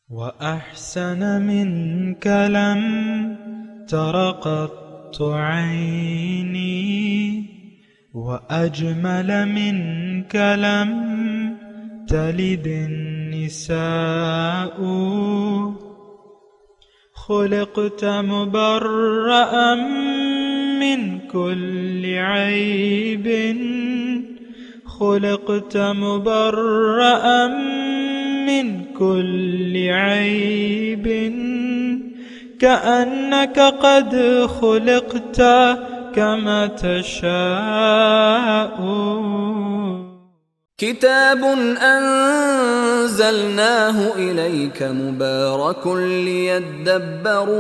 وأحسن منك لم تر قط عيني وأجمل منك لم تلد النساء خلقت مبرأ من كل عيب خلقت مبرأ من كل عيب كأنك قد خلقت كما تشاء كتاب أنزلناه إليك مبارك ليدبروا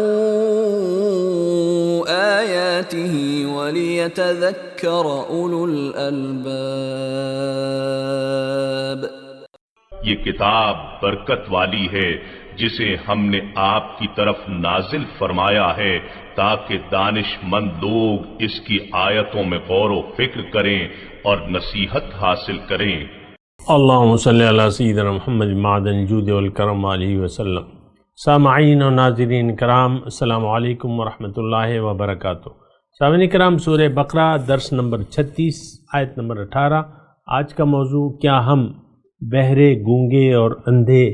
آياته وليتذكر أولو الألباب. یہ کتاب برکت والی ہے جسے ہم نے آپ کی طرف نازل فرمایا ہے تاکہ دانش مند لوگ اس کی آیتوں میں غور و فکر کریں اور نصیحت حاصل کریں. اللہم صلی علی سیدنا محمد معدن الجود والکرم علیہ وسلم. سامعین و ناظرین کرام، السلام علیکم ورحمۃ اللہ وبرکاتہ. سامعین کرام، سورہ بقرہ درس نمبر 36 آیت نمبر 18. آج کا موضوع کیا ہم بہرے، گونگے اور اندھے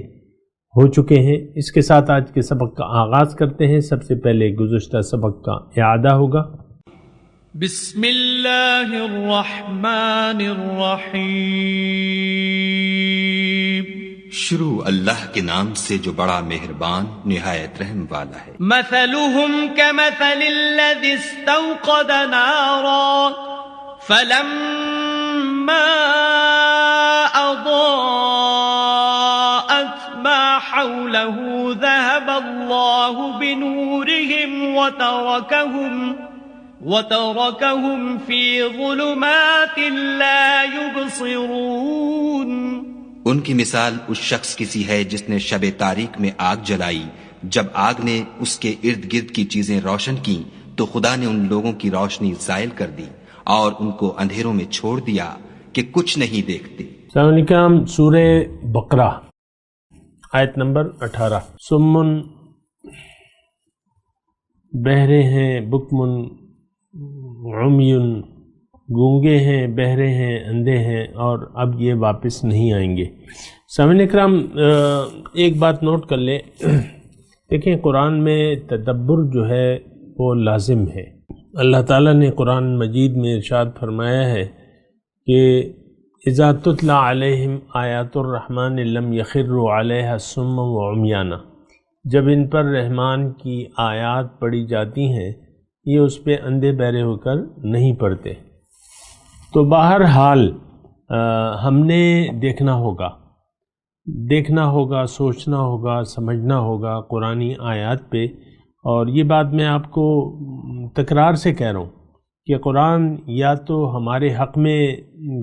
ہو چکے ہیں؟ اس کے ساتھ آج کے سبق کا آغاز کرتے ہیں. سب سے پہلے گزشتہ سبق کا اعادہ ہوگا. بسم اللہ الرحمن الرحیم. شروع اللہ کے نام سے جو بڑا مہربان نہایت رحم والا ہے. مثلهم كمثل الذي استوقد نارا فلما أضاءت ما حوله ذهب الله بنورهم وتركهم في ظلمات لا يبصرون. ان کی مثال اس شخص کی سی ہے جس نے شب تاریک میں آگ جلائی. جب آگ نے اس کے ارد گرد کی چیزیں روشن کی تو خدا نے ان لوگوں کی روشنی زائل کر دی اور ان کو اندھیروں میں چھوڑ دیا کہ کچھ نہیں دیکھتے. السلام علیکم. سورہ بقرہ آیت نمبر 18. سمن بہرے ہیں، بکمن عمیون گونگے ہیں، بہرے ہیں، اندھے ہیں، اور اب یہ واپس نہیں آئیں گے. سامعین اکرام، ایک بات نوٹ کر لیں. دیکھیں، قرآن میں تدبر جو ہے وہ لازم ہے. اللہ تعالیٰ نے قرآن مجید میں ارشاد فرمایا ہے کہ اذا تتلی علیہم آیات الرحمن لم یخروا علیہا صما وعمیانا. جب ان پر رحمان کی آیات پڑھی جاتی ہیں یہ اس پہ اندھے بہرے ہو کر نہیں پڑھتے. تو بہرحال ہم نے دیکھنا ہوگا، سوچنا ہوگا، سمجھنا ہوگا قرآنی آیات پہ. اور یہ بات میں آپ کو تکرار سے کہہ رہا ہوں کہ قرآن یا تو ہمارے حق میں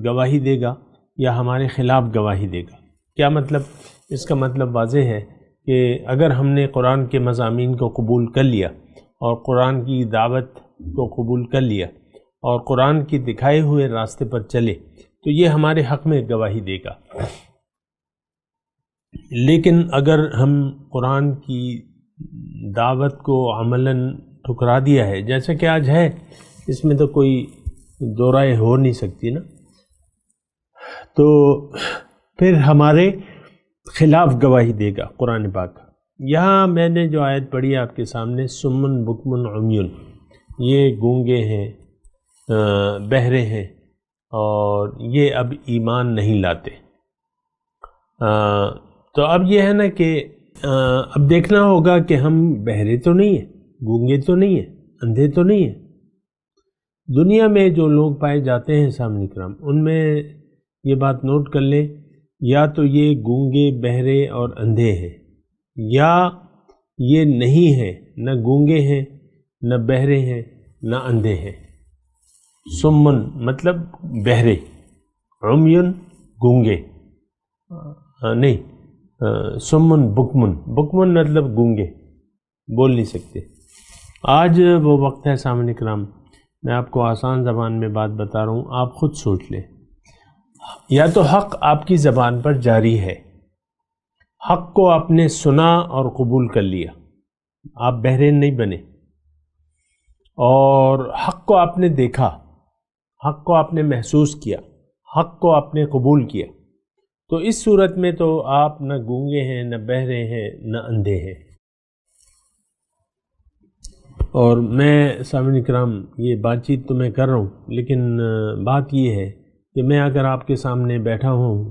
گواہی دے گا یا ہمارے خلاف گواہی دے گا. کیا مطلب؟ اس کا مطلب واضح ہے کہ اگر ہم نے قرآن کے مضامین کو قبول کر لیا اور قرآن کی دعوت کو قبول کر لیا اور قرآن کی دکھائے ہوئے راستے پر چلے تو یہ ہمارے حق میں گواہی دے گا. لیکن اگر ہم قرآن کی دعوت کو عملاً ٹھکرا دیا ہے جیسا کہ آج ہے، اس میں تو کوئی دو رائے ہو نہیں سکتی نا، تو پھر ہمارے خلاف گواہی دے گا قرآن پاک. یہاں میں نے جو آیت پڑھی آپ کے سامنے، سمن بکمن عمیون، یہ گونگے ہیں، بہرے ہیں اور یہ اب ایمان نہیں لاتے. تو اب یہ ہے نا کہ اب دیکھنا ہوگا کہ ہم بہرے تو نہیں ہیں، گونگے تو نہیں ہیں، اندھے تو نہیں ہیں. دنیا میں جو لوگ پائے جاتے ہیں سامنے کرام، ان میں یہ بات نوٹ کر لیں، یا تو یہ گونگے، بہرے اور اندھے ہیں، یا یہ نہیں ہیں، نہ گونگے ہیں، نہ بہرے ہیں، نہ اندھے ہیں. سمن مطلب بہرے، عمیون گونگے، نہیں سمن بکمن مطلب گونگے، بول نہیں سکتے. آج وہ وقت ہے سامعین کرام، میں آپ کو آسان زبان میں بات بتا رہا ہوں، آپ خود سوچ لیں. یا تو حق آپ کی زبان پر جاری ہے، حق کو آپ نے سنا اور قبول کر لیا، آپ بہرے نہیں بنے، اور حق کو آپ نے دیکھا، حق کو آپ نے محسوس کیا، حق کو آپ نے قبول کیا، تو اس صورت میں تو آپ نہ گونگے ہیں، نہ بہرے ہیں، نہ اندھے ہیں۔ اور میں سامعین اکرام یہ بات چیت تو میں کر رہا ہوں، لیکن بات یہ ہے کہ میں اگر آپ کے سامنے بیٹھا ہوں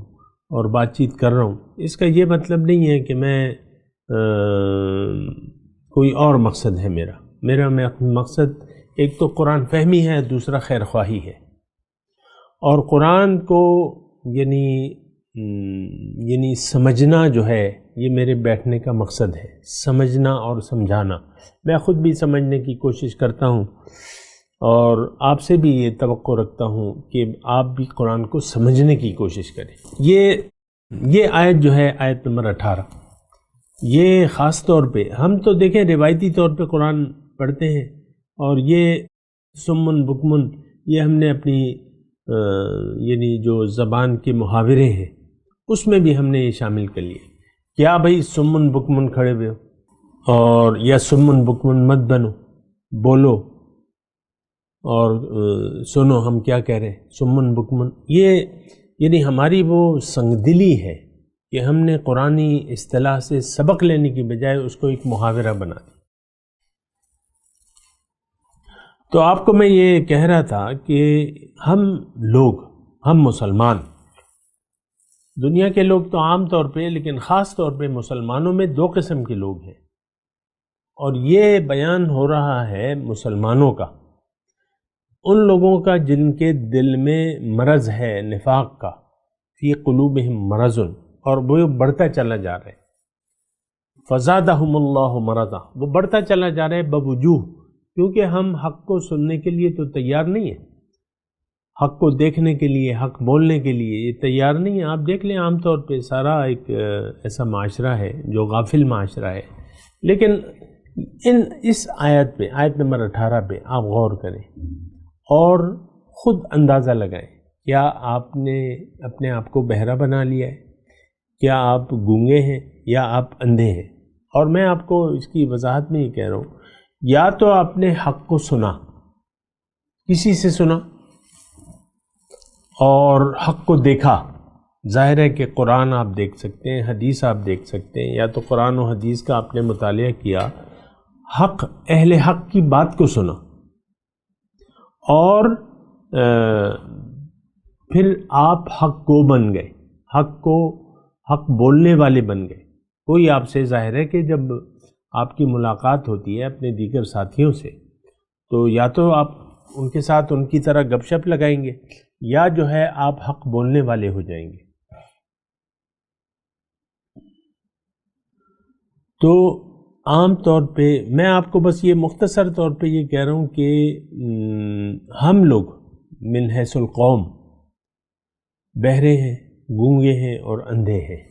اور بات چیت کر رہا ہوں، اس کا یہ مطلب نہیں ہے کہ میں کوئی اور مقصد ہے میرا مقصد ایک تو قرآن فہمی ہے، دوسرا خیر خواہی ہے، اور قرآن کو یعنی سمجھنا جو ہے یہ میرے بیٹھنے کا مقصد ہے، سمجھنا اور سمجھانا۔ میں خود بھی سمجھنے کی کوشش کرتا ہوں اور آپ سے بھی یہ توقع رکھتا ہوں کہ آپ بھی قرآن کو سمجھنے کی کوشش کریں۔ یہ آیت جو ہے، آیت نمبر 18، یہ خاص طور پہ ہم تو دیکھیں روایتی طور پہ قرآن پڑھتے ہیں، اور یہ سمن بکمن یہ ہم نے اپنی یعنی جو زبان کے محاورے ہیں اس میں بھی ہم نے یہ شامل کر لیا۔ کیا بھئی سمن بکمن کھڑے ہوئے ہو، اور یا سمن بکمن مت بنو، بولو اور سنو ہم کیا کہہ رہے ہیں، سمن بکمن۔ یہ یعنی ہماری وہ سنگ دلی ہے کہ ہم نے قرآنی اصطلاح سے سبق لینے کی بجائے اس کو ایک محاورہ بنا دیا۔ تو آپ کو میں یہ کہہ رہا تھا کہ ہم مسلمان، دنیا کے لوگ تو عام طور پہ، لیکن خاص طور پہ مسلمانوں میں دو قسم کے لوگ ہیں، اور یہ بیان ہو رہا ہے مسلمانوں کا، ان لوگوں کا جن کے دل میں مرض ہے نفاق کا، فی قلوبہم مرض، اور وہ بڑھتا چلا جا رہا ہے، فزادہم اللہ مرضا، وہ بڑھتا چلا جا رہا ہے بوجوہ، کیونکہ ہم حق کو سننے کے لیے تو تیار نہیں ہیں، حق کو دیکھنے کے لیے، حق بولنے کے لیے یہ تیار نہیں ہے۔ آپ دیکھ لیں عام طور پہ سارا ایک ایسا معاشرہ ہے جو غافل معاشرہ ہے، لیکن اس آیت پہ، آیت نمبر 18 پہ آپ غور کریں اور خود اندازہ لگائیں، کیا آپ نے اپنے آپ کو بہرا بنا لیا ہے؟ کیا آپ گونگے ہیں یا آپ اندھے ہیں؟ اور میں آپ کو اس کی وضاحت میں یہ کہہ رہا ہوں، یا تو آپ نے حق کو سنا، کسی سے سنا اور حق کو دیکھا، ظاہر ہے کہ قرآن آپ دیکھ سکتے ہیں، حدیث آپ دیکھ سکتے ہیں، یا تو قرآن و حدیث کا آپ نے مطالعہ کیا، حق اہل حق کی بات کو سنا، اور پھر آپ حق کو بن گئے، حق بولنے والے بن گئے۔ کوئی آپ سے، ظاہر ہے کہ جب آپ کی ملاقات ہوتی ہے اپنے دیگر ساتھیوں سے، تو یا تو آپ ان کے ساتھ ان کی طرح گپ شپ لگائیں گے، یا جو ہے آپ حق بولنے والے ہو جائیں گے۔ تو عام طور پہ میں آپ کو بس یہ مختصر طور پہ یہ کہہ رہا ہوں کہ ہم لوگ من حیث القوم بہرے ہیں، گونگے ہیں اور اندھے ہیں،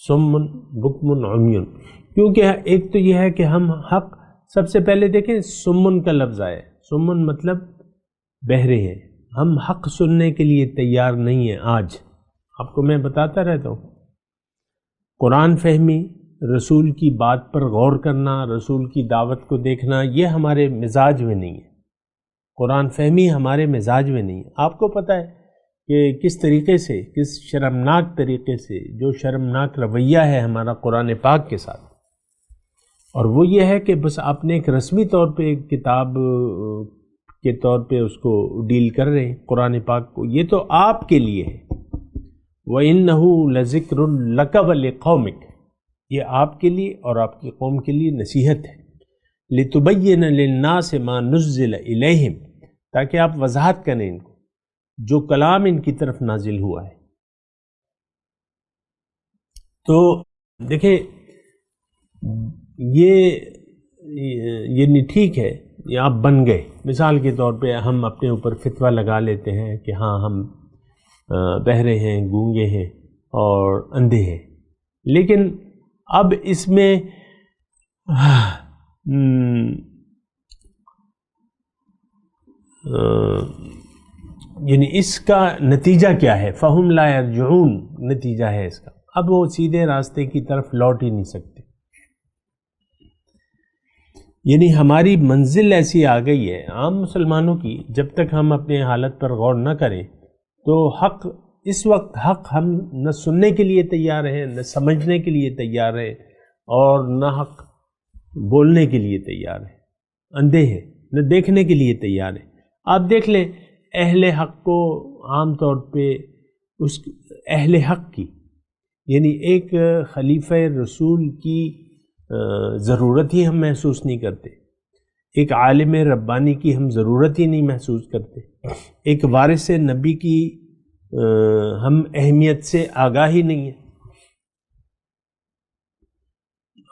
سمن بکمن عمیون۔ کیونکہ ایک تو یہ ہے کہ ہم حق، سب سے پہلے دیکھیں سمن کا لفظ آیا، سمن مطلب بہرے ہیں، ہم حق سننے کے لیے تیار نہیں ہیں۔ آج آپ کو میں بتاتا رہتا ہوں، قرآن فہمی، رسول کی بات پر غور کرنا، رسول کی دعوت کو دیکھنا، یہ ہمارے مزاج میں نہیں ہے، قرآن فہمی ہمارے مزاج میں نہیں ہے۔ آپ کو پتہ ہے کہ کس طریقے سے، کس شرمناک طریقے سے، جو شرمناک رویہ ہے ہمارا قرآن پاک کے ساتھ، اور وہ یہ ہے کہ بس آپ نے ایک رسمی طور پہ ایک کتاب کے طور پہ اس کو ڈیل کر رہے ہیں قرآن پاک کو، یہ تو آپ کے لیے ہے، وَإِنَّهُ لَذِكْرٌ لَكَ وَلِقَوْمِكَ، یہ آپ کے لیے اور آپ کی قوم کے لیے نصیحت ہے، لِتُبَيِّنَ لِلنَّاسِ مَا نُزِّلَ إِلَيْهِمْ، تاکہ آپ وضاحت کریں ان کو جو کلام ان کی طرف نازل ہوا ہے۔ تو دیکھیں یہ ٹھیک ہے، یہ آپ بن گئے، مثال کے طور پہ ہم اپنے اوپر فتویٰ لگا لیتے ہیں کہ ہاں ہم بہرے ہیں، گونگے ہیں اور اندھے ہیں، لیکن اب اس میں یعنی اس کا نتیجہ کیا ہے؟ فَهُمْ لَا يَرْجِعُونَ، نتیجہ ہے اس کا، اب وہ سیدھے راستے کی طرف لوٹ ہی نہیں سکتے. یعنی ہماری منزل ایسی آ گئی ہے عام مسلمانوں کی، جب تک ہم اپنے حالت پر غور نہ کریں تو حق اس وقت حق ہم نہ سننے کے لیے تیار ہیں، نہ سمجھنے کے لیے تیار ہیں، اور نہ حق بولنے کے لیے تیار ہیں. اندھے ہیں، نہ دیکھنے کے لیے تیار ہیں. آپ دیکھ لیں اہل حق کو عام طور پہ اس اہل حق کی، یعنی ایک خلیفہ رسول کی ضرورت ہی ہم محسوس نہیں کرتے، ایک عالم ربانی کی ہم ضرورت ہی نہیں محسوس کرتے، ایک وارث نبی کی ہم اہمیت سے آگاہ ہی نہیں ہیں.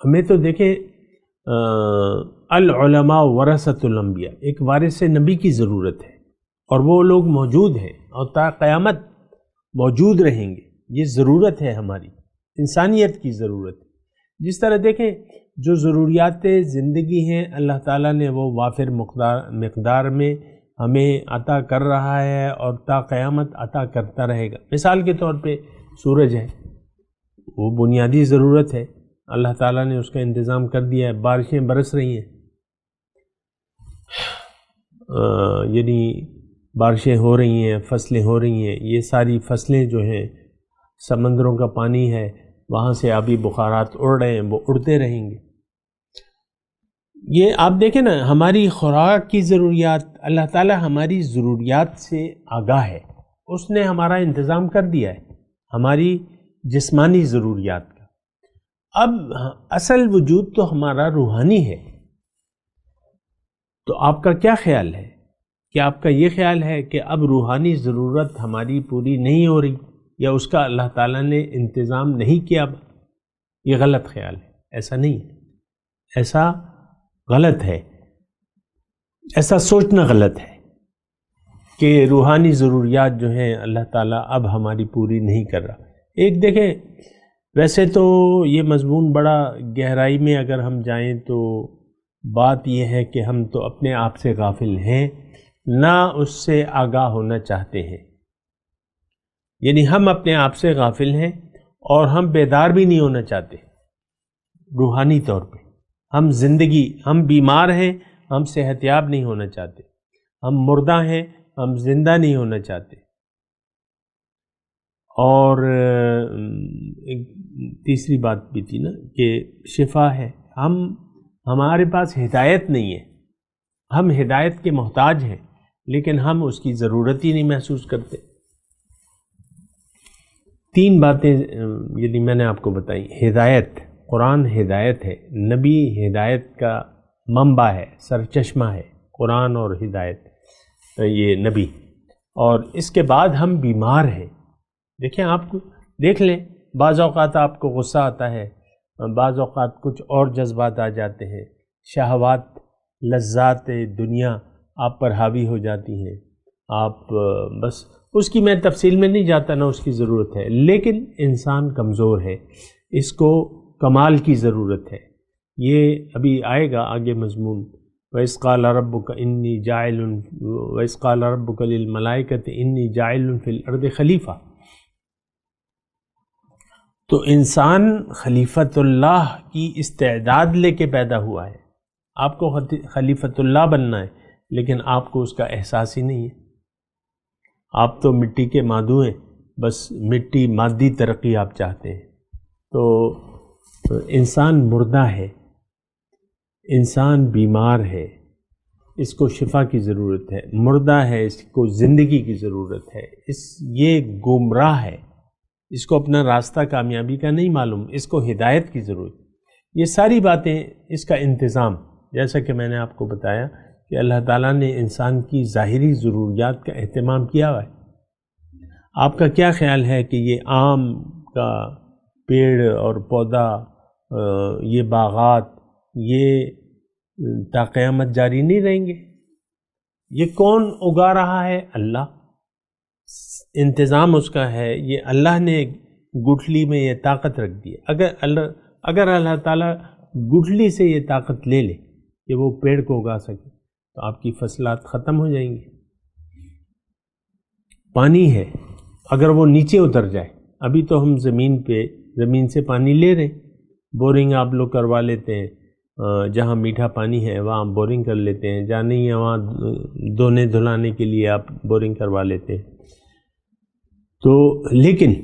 ہمیں تو دیکھیں العلماء ورثۃ الانبیاء، ایک وارث نبی کی ضرورت ہے، اور وہ لوگ موجود ہیں اور تا قیامت موجود رہیں گے. یہ ضرورت ہے، ہماری انسانیت کی ضرورت ہے. جس طرح دیکھیں جو ضروریات زندگی ہیں اللہ تعالیٰ نے وہ وافر مقدار میں ہمیں عطا کر رہا ہے اور تا قیامت عطا کرتا رہے گا. مثال کے طور پہ سورج ہے، وہ بنیادی ضرورت ہے، اللہ تعالیٰ نے اس کا انتظام کر دیا ہے، بارشیں برس رہی ہیں، یعنی بارشیں ہو رہی ہیں، فصلیں ہو رہی ہیں. یہ ساری فصلیں جو ہیں سمندروں کا پانی ہے، وہاں سے آبی بخارات اڑ رہے ہیں، وہ اڑتے رہیں گے. یہ آپ دیکھیں نا ہماری خوراک کی ضروریات، اللہ تعالیٰ ہماری ضروریات سے آگاہ ہے، اس نے ہمارا انتظام کر دیا ہے ہماری جسمانی ضروریات کا. اب اصل وجود تو ہمارا روحانی ہے. تو آپ کا کیا خیال ہے؟ کیا آپ کا یہ خیال ہے کہ اب روحانی ضرورت ہماری پوری نہیں ہو رہی یا اس کا اللہ تعالیٰ نے انتظام نہیں کیا؟ یہ غلط خیال ہے، ایسا نہیں ہے، ایسا غلط ہے، ایسا سوچنا غلط ہے کہ روحانی ضروریات جو ہیں اللہ تعالیٰ اب ہماری پوری نہیں کر رہا. ایک دیکھیں ویسے تو یہ مضمون بڑا گہرائی میں اگر ہم جائیں تو بات یہ ہے کہ ہم تو اپنے آپ سے غافل ہیں، نہ اس سے آگاہ ہونا چاہتے ہیں. یعنی ہم اپنے آپ سے غافل ہیں اور ہم بیدار بھی نہیں ہونا چاہتے. روحانی طور پہ ہم بیمار ہیں، ہم صحت یاب نہیں ہونا چاہتے، ہم مردہ ہیں، ہم زندہ نہیں ہونا چاہتے. اور ایک تیسری بات بھی تھی نا کہ شفا ہے، ہمارے پاس ہدایت نہیں ہے، ہم ہدایت کے محتاج ہیں لیکن ہم اس کی ضرورت ہی نہیں محسوس کرتے. 3 باتیں یعنی میں نے آپ کو بتائی. ہدایت، قرآن ہدایت ہے، نبی ہدایت کا منبع ہے، سرچشمہ ہے قرآن اور ہدایت، یہ نبی. اور اس کے بعد ہم بیمار ہیں. دیکھیں آپ کو دیکھ لیں، بعض اوقات آپ کو غصہ آتا ہے، بعض اوقات کچھ اور جذبات آ جاتے ہیں، شہوات لذات دنیا آپ پر حاوی ہو جاتی ہیں. آپ بس اس کی میں تفصیل میں نہیں جاتا، نہ اس کی ضرورت ہے، لیکن انسان کمزور ہے، اس کو کمال کی ضرورت ہے. یہ ابھی آئے گا آگے مضمون. وَإِذْ قَالَ رَبُّكَ إِنِّي جَاعِلٌ وَإِذْ قَالَ رَبُّكَ لِلْمَلَائِكَةِ إِنِّي جَاعِلٌ فِي الْأَرْضِ خلیفہ. تو انسان خلیفۃ اللہ کی استعداد لے کے پیدا ہوا ہے. آپ کو خلیفۃ اللہ بننا ہے لیکن آپ کو اس کا احساس ہی نہیں ہے. آپ تو مٹی کے مادو ہیں، بس مٹی مادی ترقی آپ چاہتے ہیں. تو انسان مردہ ہے، انسان بیمار ہے، اس کو شفا کی ضرورت ہے. مردہ ہے، اس کو زندگی کی ضرورت ہے. یہ گمراہ ہے، اس کو اپنا راستہ کامیابی کا نہیں معلوم، اس کو ہدایت کی ضرورت. یہ ساری باتیں، اس کا انتظام، جیسا کہ میں نے آپ کو بتایا کہ اللہ تعالیٰ نے انسان کی ظاہری ضروریات کا اہتمام کیا ہوا ہے. آپ کا کیا خیال ہے کہ یہ آم کا پیڑ اور پودا، یہ باغات، یہ تا قیامت جاری نہیں رہیں گے؟ یہ کون اگا رہا ہے؟ اللہ. انتظام اس کا ہے. یہ اللہ نے گٹھلی میں یہ طاقت رکھ دی ہے. اگر اللہ تعالیٰ گٹھلی سے یہ طاقت لے لے کہ وہ پیڑ کو اگا سکے تو آپ کی فصلات ختم ہو جائیں گی. پانی ہے، اگر وہ نیچے اتر جائے، ابھی تو ہم زمین پہ زمین سے پانی لے رہے ہیں، بورنگ آپ لوگ کروا لیتے ہیں، جہاں میٹھا پانی ہے وہاں بورنگ کر لیتے ہیں، جہاں نہیں ہے وہاں دھونے دھلانے کے لیے آپ بورنگ کروا لیتے ہیں۔ تو لیکن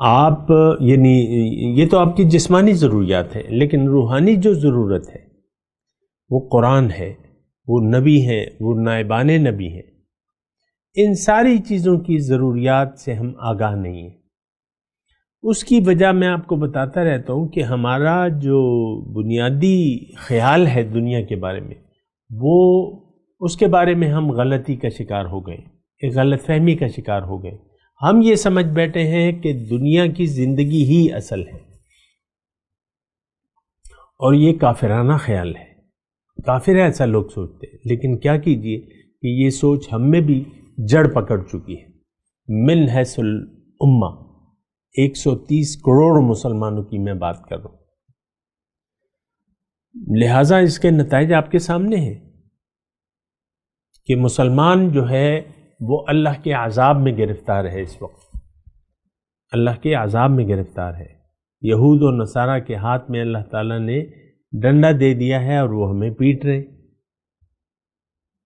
آپ یعنی یہ تو آپ کی جسمانی ضروریات ہے، لیکن روحانی جو ضرورت ہے وہ قرآن ہے، وہ نبی ہیں، وہ نائبان نبی ہیں۔ ان ساری چیزوں کی ضروریات سے ہم آگاہ نہیں ہیں۔ اس کی وجہ میں آپ کو بتاتا رہتا ہوں کہ ہمارا جو بنیادی خیال ہے دنیا کے بارے میں، وہ اس کے بارے میں ہم غلطی کا شکار ہو گئے، ایک غلط فہمی کا شکار ہو گئے۔ ہم یہ سمجھ بیٹھے ہیں کہ دنیا کی زندگی ہی اصل ہے، اور یہ کافرانہ خیال ہے، کافر ہے ایسا لوگ سوچتے ہیں۔ لیکن کیا کیجئے کہ یہ سوچ ہم میں بھی جڑ پکڑ چکی ہے۔ من حیث الامہ 130 کروڑ مسلمانوں کی میں بات کر رہا ہوں، لہٰذا اس کے نتائج آپ کے سامنے ہیں کہ مسلمان جو ہے وہ اللہ کے عذاب میں گرفتار ہے، اس وقت اللہ کے عذاب میں گرفتار ہے۔ یہود و نصارہ کے ہاتھ میں اللہ تعالیٰ نے ڈنڈا دے دیا ہے اور وہ ہمیں پیٹ رہے،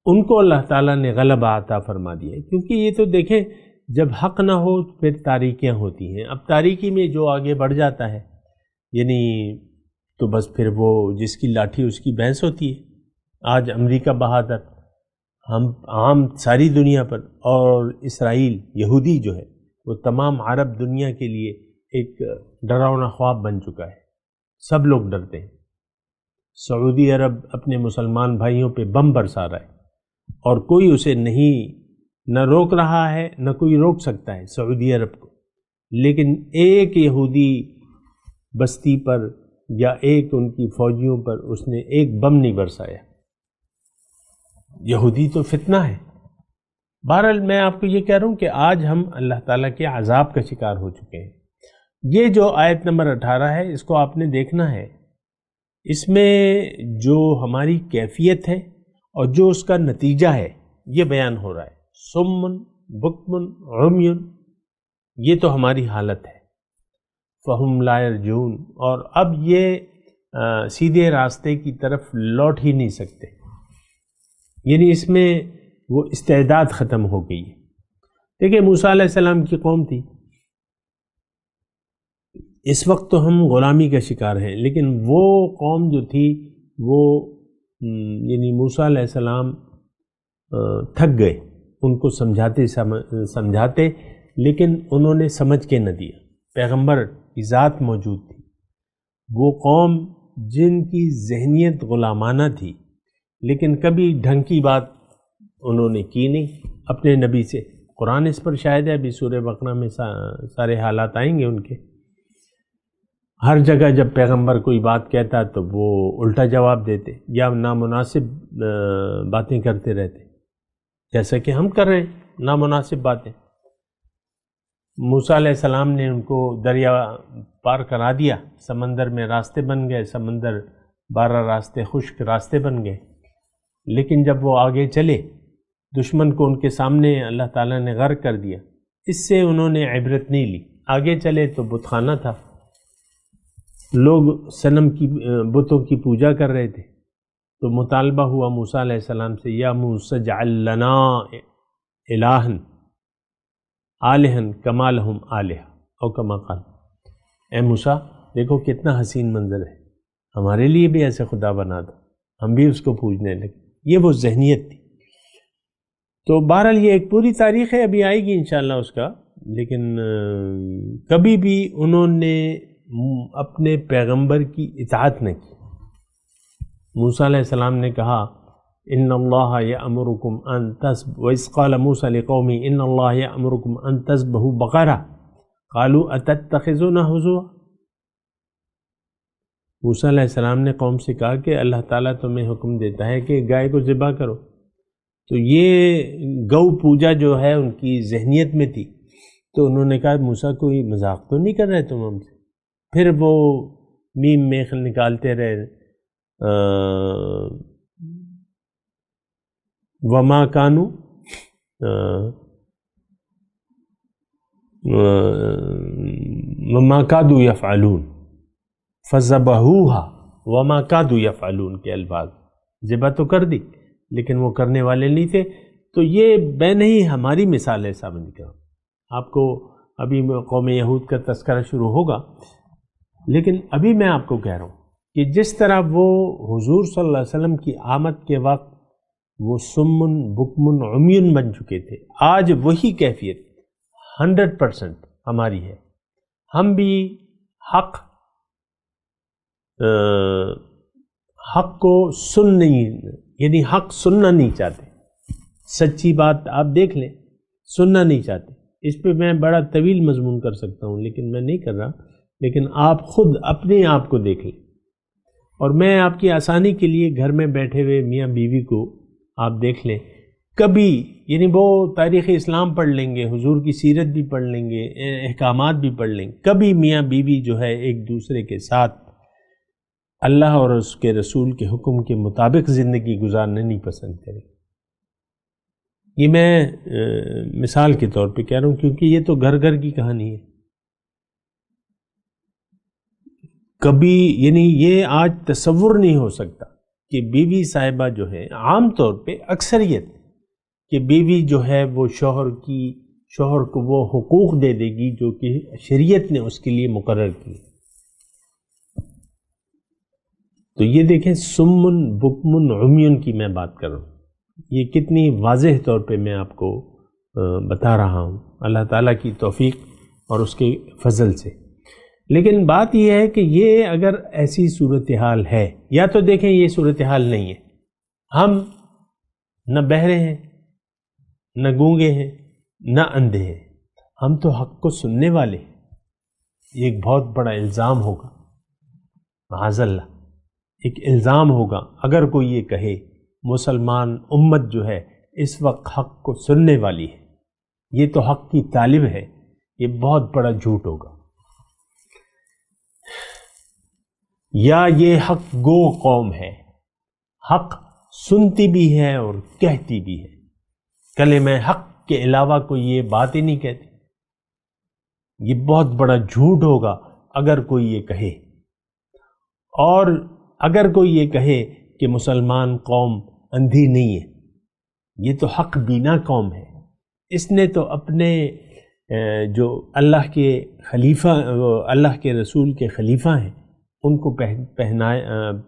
ان کو اللہ تعالیٰ نے غلبہ عطا فرما دیا ہے۔ کیونکہ یہ تو دیکھیں، جب حق نہ ہو پھر تاریکیاں ہوتی ہیں۔ اب تاریکی میں جو آگے بڑھ جاتا ہے یعنی تو بس پھر وہ جس کی لاٹھی اس کی بھینس ہوتی ہے۔ آج امریکہ بہادر، ہم عام ساری دنیا پر، اور اسرائیل یہودی جو ہے وہ تمام عرب دنیا کے لیے ایک ڈراؤنا خواب بن چکا ہے، سب لوگ ڈرتے ہیں۔ سعودی عرب اپنے مسلمان بھائیوں پہ بم برسا رہا ہے اور کوئی اسے نہ روک رہا ہے، نہ کوئی روک سکتا ہے سعودی عرب کو، لیکن ایک یہودی بستی پر یا ایک ان کی فوجیوں پر اس نے ایک بم نہیں برسایا۔ یہودی تو فتنہ ہے۔ بہرحال میں آپ کو یہ کہہ رہا ہوں کہ آج ہم اللہ تعالیٰ کے عذاب کا شکار ہو چکے ہیں۔ یہ جو آیت نمبر 18 ہے، اس کو آپ نے دیکھنا ہے، اس میں جو ہماری کیفیت ہے اور جو اس کا نتیجہ ہے یہ بیان ہو رہا ہے۔ سمن بکمن عمیون، یہ تو ہماری حالت ہے۔ فہم لا یرجون، اور اب یہ سیدھے راستے کی طرف لوٹ ہی نہیں سکتے، یعنی اس میں وہ استعداد ختم ہو گئی ہے۔ دیکھیں موسیٰ علیہ السلام کی قوم تھی، اس وقت تو ہم غلامی کا شکار ہیں، لیکن وہ قوم جو تھی وہ یعنی موسیٰ علیہ السلام تھک گئے ان کو سمجھاتے، لیکن انہوں نے سمجھ کے نہ دیا۔ پیغمبر کی ذات موجود تھی، وہ قوم جن کی ذہنیت غلامانہ تھی، لیکن کبھی ڈھنگ کی بات انہوں نے کی نہیں اپنے نبی سے۔ قرآن اس پر شاہد ہے، ابھی سورہ بقرہ میں سارے حالات آئیں گے ان کے۔ ہر جگہ جب پیغمبر کوئی بات کہتا تو وہ الٹا جواب دیتے یا نامناسب باتیں کرتے رہتے، جیسا کہ ہم کر رہے ہیں نامناسب باتیں۔ موسیٰ علیہ السلام نے ان کو دریا پار کرا دیا، سمندر میں راستے بن گئے، سمندر 12 راستے خشک راستے بن گئے، لیکن جب وہ آگے چلے دشمن کو ان کے سامنے اللہ تعالیٰ نے غرق کر دیا، اس سے انہوں نے عبرت نہیں لی۔ آگے چلے تو بت خانہ تھا، لوگ صنم کی بتوں کی پوجا کر رہے تھے، تو مطالبہ ہوا موسیٰ علیہ السلام سے، یا موسیٰ اجعل لنا الہا آلہا کما لہم آلہہ او کما قال۔ اے موسیٰ دیکھو کتنا حسین منظر ہے، ہمارے لیے بھی ایسے خدا بنا دو، ہم بھی اس کو پوجنے لگے۔ یہ وہ ذہنیت تھی۔ تو بہرحال یہ ایک پوری تاریخ ہے، ابھی آئے گی انشاءاللہ اس کا، لیکن کبھی بھی انہوں نے اپنے پیغمبر کی اطاعت نہ کی۔ موسیٰ علیہ السلام نے کہا ان اللہ یأمرکم ان تذبحوا، وَإِذْ قَالَ مُوسَىٰ لِقَوْمِهِ ان اللہ یأمرکم ان تذبحوا بقرہ قالوا اتتخذونہ ہزوا۔ موسیٰ علیہ السلام نے قوم سے کہا کہ اللہ تعالیٰ تمہیں حکم دیتا ہے کہ گائے کو ذبح کرو، تو یہ گو پوجا جو ہے ان کی ذہنیت میں تھی، تو انہوں نے کہا موسیٰ کوئی مذاق تو نہیں کر رہے تم ہم سے؟ پھر وہ میم میخ نکالتے رہے، وما کانو وما کادوا یفعلون، فذبحوها وما کادوا یفعلون کے الفاظ، ذبح تو کر دی لیکن وہ کرنے والے نہیں تھے۔ تو یہ بین ہی ہماری مثال ہے سامنے کا۔ آپ کو ابھی قوم یہود کا تذکرہ شروع ہوگا، لیکن ابھی میں آپ کو کہہ رہا ہوں کہ جس طرح وہ حضور صلی اللہ علیہ وسلم کی آمد کے وقت وہ سمن بکمن عمیون بن چکے تھے، آج وہی کیفیت 100% ہماری ہے۔ ہم بھی حق کو سن نہیں، یعنی حق سننا نہیں چاہتے، سچی بات آپ دیکھ لیں، سننا نہیں چاہتے۔ اس پہ میں بڑا طویل مضمون کر سکتا ہوں لیکن میں نہیں کر رہا، لیکن آپ خود اپنے آپ کو دیکھ لیں۔ اور میں آپ کی آسانی کے لیے گھر میں بیٹھے ہوئے میاں بیوی کو آپ دیکھ لیں، کبھی یعنی وہ تاریخ اسلام پڑھ لیں گے، حضور کی سیرت بھی پڑھ لیں گے، احکامات بھی پڑھ لیں گے، کبھی میاں بیوی جو ہے ایک دوسرے کے ساتھ اللہ اور اس کے رسول کے حکم کے مطابق زندگی گزارنا نہیں پسند کریں۔ یہ میں مثال کے طور پہ کہہ رہا ہوں کیونکہ یہ تو گھر گھر کی کہانی ہے۔ کبھی یعنی یہ آج تصور نہیں ہو سکتا کہ بیوی صاحبہ جو ہے، عام طور پہ اکثریت کہ بیوی جو ہے وہ شوہر کو وہ حقوق دے دے گی جو کہ شریعت نے اس کے لیے مقرر کی۔ تو یہ دیکھیں سمن بکمن عمیون کی میں بات کر رہا ہوں، یہ کتنی واضح طور پہ میں آپ کو بتا رہا ہوں اللہ تعالیٰ کی توفیق اور اس کے فضل سے۔ لیکن بات یہ ہے کہ یہ اگر ایسی صورتحال ہے، یا تو دیکھیں یہ صورتحال نہیں ہے، ہم نہ بہرے ہیں، نہ گونگے ہیں، نہ اندھے ہیں، ہم تو حق کو سننے والے ہیں۔ یہ ایک بہت بڑا الزام ہوگا، معاذ اللہ ایک الزام ہوگا اگر کوئی یہ کہے مسلمان امت جو ہے اس وقت حق کو سننے والی ہے، یہ تو حق کی طالب ہے، یہ بہت بڑا جھوٹ ہوگا۔ یا یہ حق گو قوم ہے، حق سنتی بھی ہے اور کہتی بھی ہے، کلمہ حق کے علاوہ کوئی یہ بات ہی نہیں کہتی۔ یہ بہت بڑا جھوٹ ہوگا اگر کوئی یہ کہے، اور اگر کوئی یہ کہے کہ مسلمان قوم اندھی نہیں ہے، یہ تو حق بینا قوم ہے۔ اس نے تو اپنے جو اللہ کے خلیفہ، اللہ کے رسول کے خلیفہ ہیں، ان کو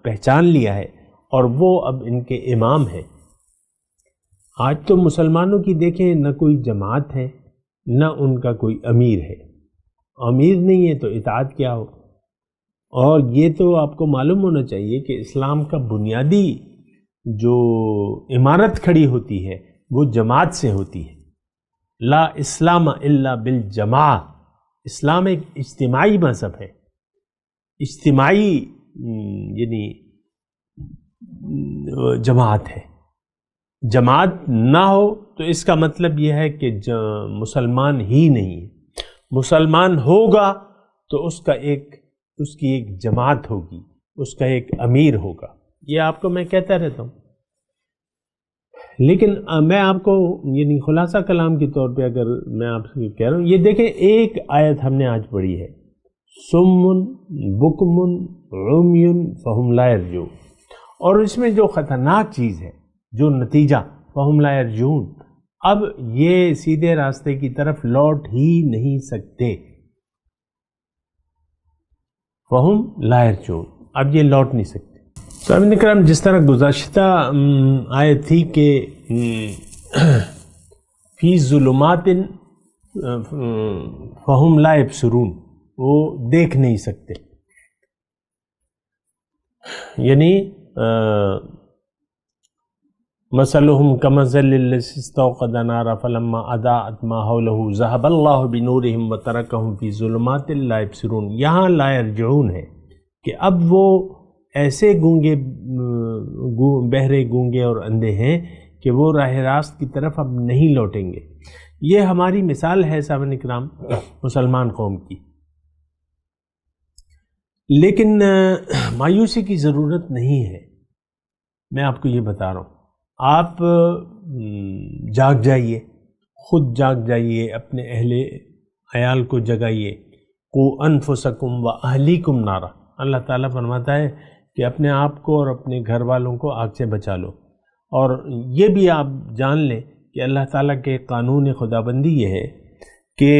پہچان لیا ہے اور وہ اب ان کے امام ہیں۔ آج تو مسلمانوں کی دیکھیں نہ کوئی جماعت ہے، نہ ان کا کوئی امیر ہے، امیر نہیں ہے تو اطاعت کیا ہو۔ اور یہ تو آپ کو معلوم ہونا چاہیے کہ اسلام کا بنیادی جو عمارت کھڑی ہوتی ہے وہ جماعت سے ہوتی ہے۔ لا اسلام الا بالجماع، اسلام ایک اجتماعی مذہب ہے، اجتماعی یعنی جماعت ہے۔ جماعت نہ ہو تو اس کا مطلب یہ ہے کہ مسلمان ہی نہیں ہے۔ مسلمان ہوگا تو اس کی ایک جماعت ہوگی، اس کا ایک امیر ہوگا۔ یہ آپ کو میں کہتا رہتا ہوں، لیکن میں آپ کو یعنی خلاصہ کلام کے طور پہ اگر میں آپ سے کہہ رہا ہوں، یہ دیکھیں ایک آیت ہم نے آج پڑھی ہے، سمن بکمن عمیون فہم لا یرجعون، اور اس میں جو خطرناک چیز ہے، جو نتیجہ فہم لا یرجعون، اب یہ سیدھے راستے کی طرف لوٹ ہی نہیں سکتے، فہم لا یرجعون، اب یہ لوٹ نہیں سکتے۔ سامعین کرام، جس طرح گزشتہ آیت تھی کہ فی ظلمات فہم لا یبصرون، وہ دیکھ نہیں سکتے، یعنی مثلهم كمثل الذي استوقد نارا فلما اضاءت ما حوله ذهب الله بنورهم وتركهم في ظلمات لا يبصرون۔ یہاں لا یرجعون ہے کہ اب وہ ایسے بہرے گونگے اور اندھے ہیں کہ وہ راہ راست کی طرف اب نہیں لوٹیں گے۔ یہ ہماری مثال ہے سامعین اکرام مسلمان قوم کی، لیکن مایوسی کی ضرورت نہیں ہے۔ میں آپ کو یہ بتا رہا ہوں، آپ جاگ جائیے، خود جاگ جائیے، اپنے اہل عیال کو جگائیے، قو انفسکم و اہلیکم نارا، اللہ تعالیٰ فرماتا ہے کہ اپنے آپ کو اور اپنے گھر والوں کو آگ سے بچا لو۔ اور یہ بھی آپ جان لیں کہ اللہ تعالیٰ کے قانون خدابندی یہ ہے کہ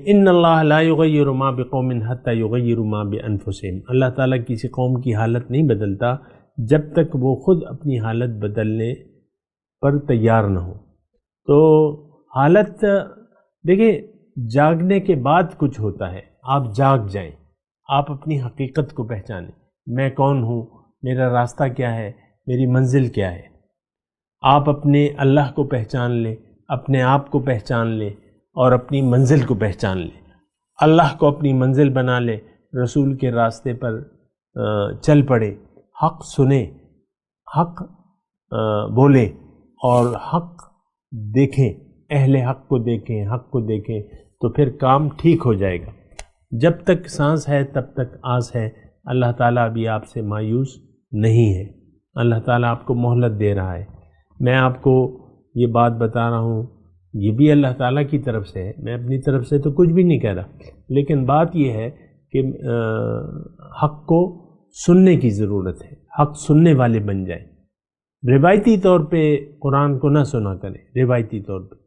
ان اللہ لا یغیر ما بقوم حتی یغیروا ما بانفسہم، اللہ تعالیٰ کسی قوم کی حالت نہیں بدلتا جب تک وہ خود اپنی حالت بدلنے پر تیار نہ ہو۔ تو حالت دیکھیں، جاگنے کے بعد کچھ ہوتا ہے، آپ جاگ جائیں، آپ اپنی حقیقت کو پہچانیں، میں کون ہوں، میرا راستہ کیا ہے، میری منزل کیا ہے۔ آپ اپنے اللہ کو پہچان لیں، اپنے آپ کو پہچان لیں اور اپنی منزل کو پہچان لیں، اللہ کو اپنی منزل بنا لیں، رسول کے راستے پر چل پڑے، حق سنیں، حق بولیں اور حق دیکھیں، اہل حق کو دیکھیں، حق کو دیکھیں، تو پھر کام ٹھیک ہو جائے گا۔ جب تک سانس ہے تب تک آس ہے، اللہ تعالیٰ ابھی آپ سے مایوس نہیں ہے، اللہ تعالیٰ آپ کو مہلت دے رہا ہے۔ میں آپ کو یہ بات بتا رہا ہوں، یہ بھی اللہ تعالیٰ کی طرف سے ہے، میں اپنی طرف سے تو کچھ بھی نہیں کہہ رہا، لیکن بات یہ ہے کہ حق کو سننے کی ضرورت ہے، حق سننے والے بن جائیں۔ روایتی طور پہ قرآن کو نہ سنا کریں، روایتی طور پہ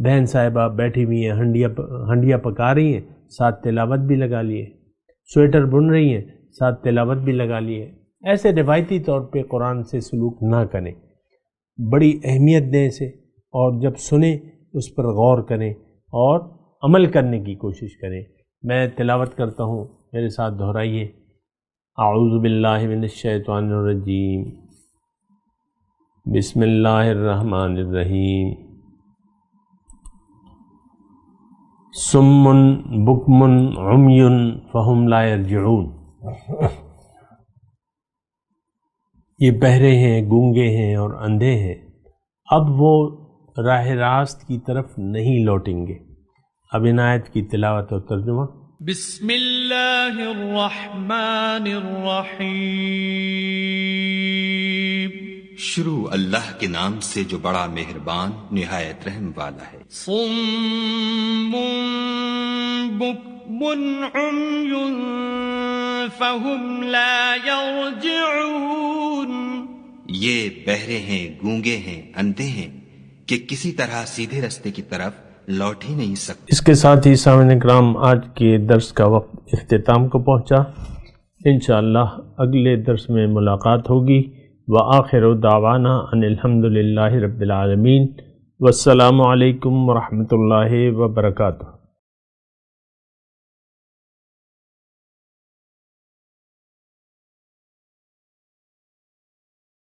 بہن صاحبہ بیٹھی ہوئی ہیں، ہنڈیا پکا رہی ہیں، ساتھ تلاوت بھی لگا لیے، سویٹر بن رہی ہیں، ساتھ تلاوت بھی لگا لیے، ایسے روایتی طور پہ قرآن سے سلوک نہ کریں، بڑی اہمیت دیں اسے، اور جب سنیں اس پر غور کریں اور عمل کرنے کی کوشش کریں۔ میں تلاوت کرتا ہوں، میرے ساتھ دہرائیے۔ اعوذ باللہ من الشیطان الرجیم، بسم اللہ الرحمن الرحیم۔ صم بکم عمی فہم لا یرجعون، یہ بہرے ہیں، گونگے ہیں اور اندھے ہیں، اب وہ راہ راست کی طرف نہیں لوٹیں گے۔ اب ان آیت کی تلاوت اور ترجمہ۔ بسم اللہ الرحمن الرحیم۔ شروع اللہ کے نام سے جو بڑا مہربان نہایت رحم والا ہے۔ صم بکم عمی فہم لا یرجعون، یہ بہرے ہیں، گونگے ہیں، اندھے ہیں کہ کسی طرح سیدھے رستے کی طرف لوٹ ہی نہیں سکتے۔ اس کے ساتھ ہی سامعین کرام، آج کے درس کا وقت اختتام کو پہنچا۔ انشاءاللہ اگلے درس میں ملاقات ہوگی۔ وآخر دعوانا ان الحمد للہ رب العالمین، والسلام علیکم ورحمۃ اللہ وبرکاتہ۔